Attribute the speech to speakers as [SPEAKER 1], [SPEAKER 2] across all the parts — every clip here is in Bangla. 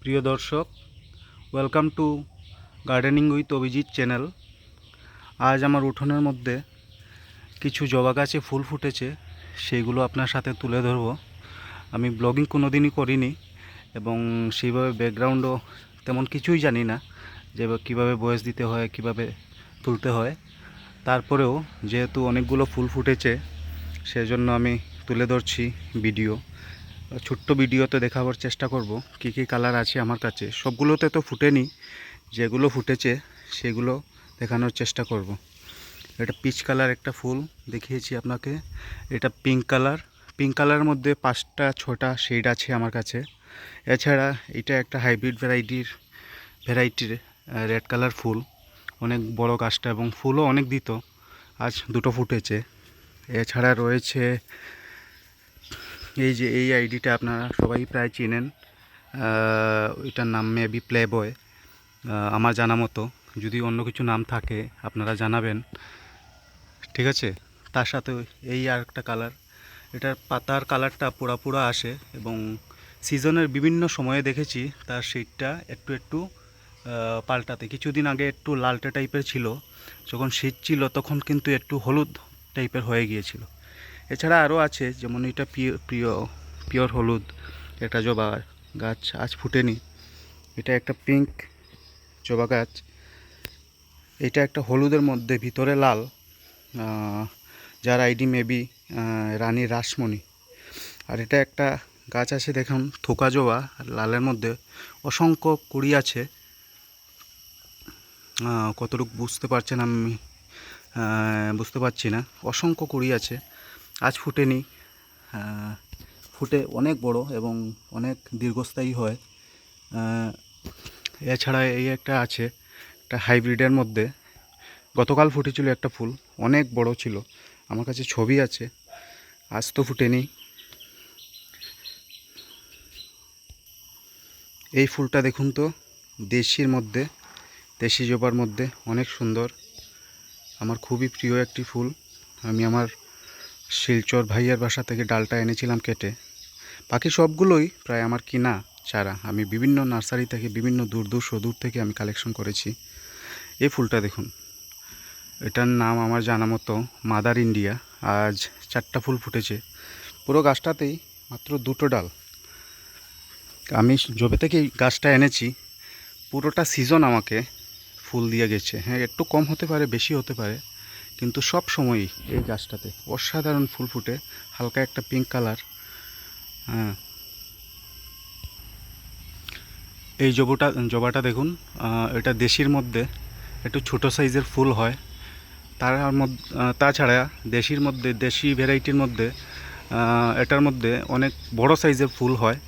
[SPEAKER 1] প্রিয় দর্শক, welcome to gardening with Abhijit channel. আজ আমার উঠোনের মধ্যে কিছু জবা গাছে ফুল ফুটেছে, সেইগুলো আপনার সাথে তুলে ধরব। আমি ব্লগিং কোনো দিনই করিনি এবং সেইভাবে ব্যাকগ্রাউন্ডও তেমন কিছুই জানি না যে কীভাবে ভয়েস দিতে হয়, কিভাবে তুলতে হয়। তারপরেও যেহেতু অনেকগুলো ফুল ফুটেছে, সেজন্য আমি তুলে ধরছি ভিডিও। ছোট্ট ভিডিওতে দেখাবার চেষ্টা করব কী কী কালার আছে আমার কাছে। সবগুলোতে তো ফুটেনি, যেগুলো ফুটেছে সেগুলো দেখানোর চেষ্টা করব। এটা পিচ কালার একটা ফুল দেখিয়েছি আপনাকে, এটা পিঙ্ক কালার। পিঙ্ক কালারের মধ্যে 5টা 6টা শেড আছে আমার কাছে। এছাড়া এটা একটা হাইব্রিড ভ্যারাইটির রেড কালার ফুল, অনেক বড় গাছটা এবং ফুলও অনেক দিত। আজ দুটো ফুটেছে। এছাড়া রয়েছে এই যে এই আইডিটা আপনারা সবাই প্রায় চেনেন, এটার নাম মেবি প্লে বয় আমার জানা মতো। যদি অন্য কিছু নাম থাকে আপনারা জানাবেন, ঠিক আছে। তার সাথে এই আর একটা কালার, এটার পাতার কালারটা পুরা আসে এবং সিজনের বিভিন্ন সময়ে দেখেছি তার শেডটা একটু একটু পাল্টাতে। কিছুদিন আগে একটু লালটে টাইপের ছিল, যখন শীত ছিল তখন কিন্তু একটু হলুদ টাইপের হয়ে গিয়েছিল। এছাড়া আরও আছে, যেমন এটা পিওর হলুদ একটা জবা গাছ, আজ ফুটেনি। এটা একটা পিঙ্ক জবা গাছ, এটা একটা হলুদের মধ্যে ভিতরে লাল, যার আইডি মেবি রানী রাসমণি। আর এটা একটা গাছ আছে দেখুন, থোকা জবা, লালের মধ্যে অসংখ্য কুড়ি আছে। কতটুকু বুঝতে পারছেন আমি বুঝতে পারছি না, অসংখ্য কুড়ি আছে। আজ ফুটেনি, ফুটে অনেক বড় এবং অনেক দীর্ঘস্থায়ী হয়। এছাড়া এই একটা আছে, একটা হাইব্রিডের মধ্যে গতকাল ফুটেছিল একটা ফুল, অনেক বড় ছিল, আমার কাছে ছবি আছে। আজ তো ফুটেনি। এই ফুলটা দেখুন তো, দেশির মধ্যে, দেশি জবার মধ্যে অনেক সুন্দর, আমার খুবই প্রিয় একটি ফুল। আমি আমার শিলচর ভাইয়ের বাসা থেকে ডালটা এনেছিলাম কেটে। বাকি সবগুলোই প্রায় আমার কিনা চারা, আমি বিভিন্ন নার্সারি থেকে, বিভিন্ন দূর সুদূর থেকে আমি কালেকশন করেছি। এই ফুলটা দেখুন, এটার নাম আমার জানা মতো মাদার ইন্ডিয়া। আজ 4টা ফুল ফুটেছে, পুরো গাছটাতেই মাত্র 2টো ডাল। আমি যবে থেকে এই গাছটা এনেছি পুরোটা সিজন আমাকে ফুল দিয়ে গেছে। হ্যাঁ, একটু কম হতে পারে, বেশি হতে পারে, কিন্তু সব সময়ই এই গাছটাতে অসাধারণ ফুল ফুটে, হালকা একটা পিঙ্ক কালার। হ্যাঁ, এই জবাটা দেখুন, এটা দেশির মধ্যে একটু ছোটো সাইজের ফুল হয়। তাছাড়া দেশির মধ্যে, দেশি ভ্যারাইটির মধ্যে এটার মধ্যে অনেক বড় সাইজের ফুল হয়,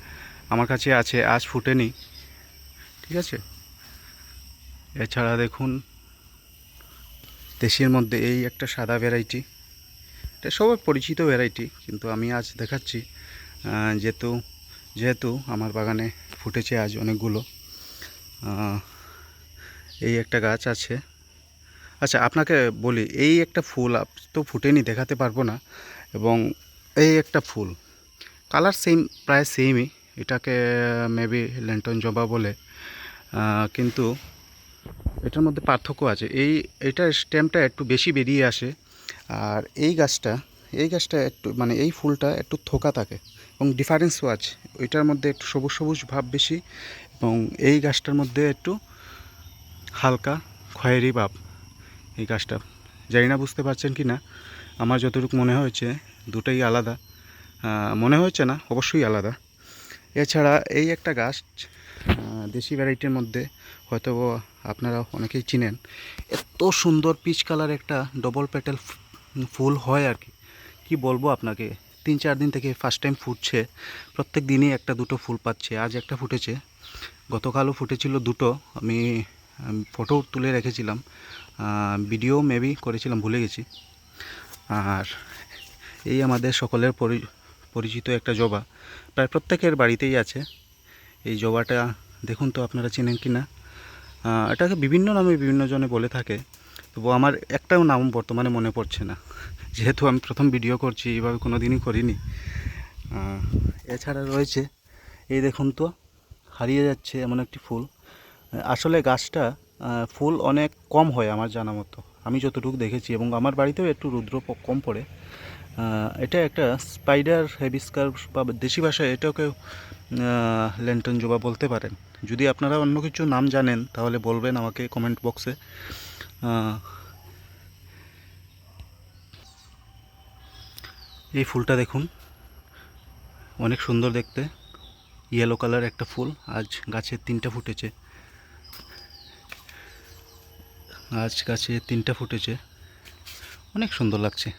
[SPEAKER 1] আমার কাছে আছে, আজ ফুটেনি, ঠিক আছে। এছাড়া দেখুন দেশির মধ্যে এই একটা সাদা ভ্যারাইটি, এটা সবার পরিচিত ভ্যারাইটি, কিন্তু আমি আজ দেখাচ্ছি যেহেতু যেহেতু আমার বাগানে ফুটেছে আজ অনেকগুলো। এই একটা গাছ আছে। আচ্ছা, আপনাকে বলি, এই একটা ফুল তো ফুটেনি, দেখাতে পারবো না, এবং এই একটা ফুল কালার সেম, প্রায় সেমই, এটাকে মেবি ল্যান্টন জবা বলে, কিন্তু এটার মধ্যে পার্থক্য আছে। এটার স্টেমটা একটু বেশি বেরিয়ে আসে, আর এই গাছটা একটু, মানে এই ফুলটা একটু থোকা থাকে এবং ডিফারেন্সও আছে। ওইটার মধ্যে একটু সবুজ সবুজ ভাব বেশি এবং এই গাছটার মধ্যে একটু হালকা খয়েরি ভাব। এই গাছটা জানি না বুঝতে পারছেন কি না, আমার যতটুকু মনে হয়েছে দুটোই আলাদা, মনে হয়েছে না, অবশ্যই আলাদা। এছাড়া এই একটা গাছ দেশি ভ্যারাইটির মধ্যে হয়তো আপনারা অনেকেই চিনেন, এত সুন্দর পিচ কালার একটা ডবল পেটাল ফুল হয় আর কি। কি বলবো আপনাকে, 3-4 দিন থেকে ফার্স্ট টাইম ফুটছে, প্রত্যেক দিনই একটা দুটো ফুল পাচ্ছে। আজ একটা ফুটেছে, গতকালও ফুটেছিল দুটো, আমি ফটো তুলে রেখেছিলাম, ভিডিও মেবি করেছিলাম, ভুলে গেছি। আর এই আমাদের সকলের পরিচিত একটা জবা, প্রায় প্রত্যেকের বাড়িতেই আছে। এই জবাটা দেখুন তো, আপনারা চেনেন কি না। এটাকে বিভিন্ন নামে বিভিন্ন জনে বলে থাকে, তবু আমার একটাও নাম বর্তমানে মনে পড়ছে না, যেহেতু আমি প্রথম ভিডিও করছি, এইভাবে কোনো দিনই করিনি। এছাড়া রয়েছে এই দেখুন তো, হারিয়ে যাচ্ছে এমন একটি ফুল। আসলে গাছটা ফুল অনেক কম হয় আমার জানা মতো, আমি যতটুকু দেখেছি, এবং আমার বাড়িতেও একটু রুদ্র কম পড়ে। এটা একটা স্পাইডার হেবিস্কাস বা দেশি ভাষায় এটাকে ল্যান্টন জবা বলতে পারেন। যদি আপনারা অন্য কিছু নাম জানেন তাহলে বলবেন আমাকে কমেন্ট বক্সে। এই ফুলটা দেখুন, অনেক সুন্দর দেখতে, ইয়েলো কালার একটা ফুল। আজ গাছে 3টা ফুটেছে, অনেক সুন্দর লাগছে,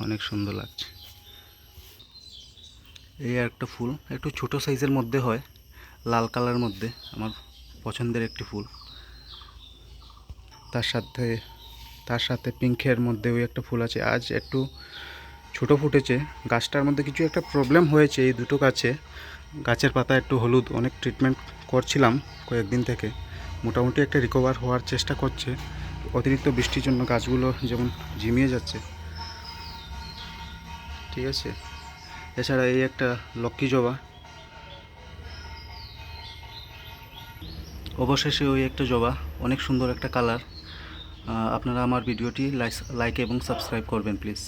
[SPEAKER 1] অনেক সুন্দর লাগছে। এই একটা ফুল একটু ছোট সাইজের মধ্যে হয়, লাল কালার মধ্যে, আমার পছন্দের একটি ফুল। তার সাথে পিঙ্কের মধ্যেও একটা ফুল আছে, আজ একটু ছোট ফুটেছে। গাছটার মধ্যে কিছু একটা প্রবলেম হয়েছে এই দুটো গাছে, গাছের পাতা একটু হলুদ। অনেক ট্রিটমেন্ট করছিলাম কয়েকদিন থেকে, মোটামুটি একটা রিকভার হওয়ার চেষ্টা করছে। অতিরিক্ত বৃষ্টির জন্য গাছগুলো যেমন ঝিমিয়ে যাচ্ছে, ঠিক আছে। এছাড়া এই একটা লক্ষ্মী জবা, অবশেষে ওই একটা জবা, অনেক সুন্দর একটা কালার। আপনারা আমার ভিডিওটি লাইক এবং সাবস্ক্রাইব করবেন প্লিজ।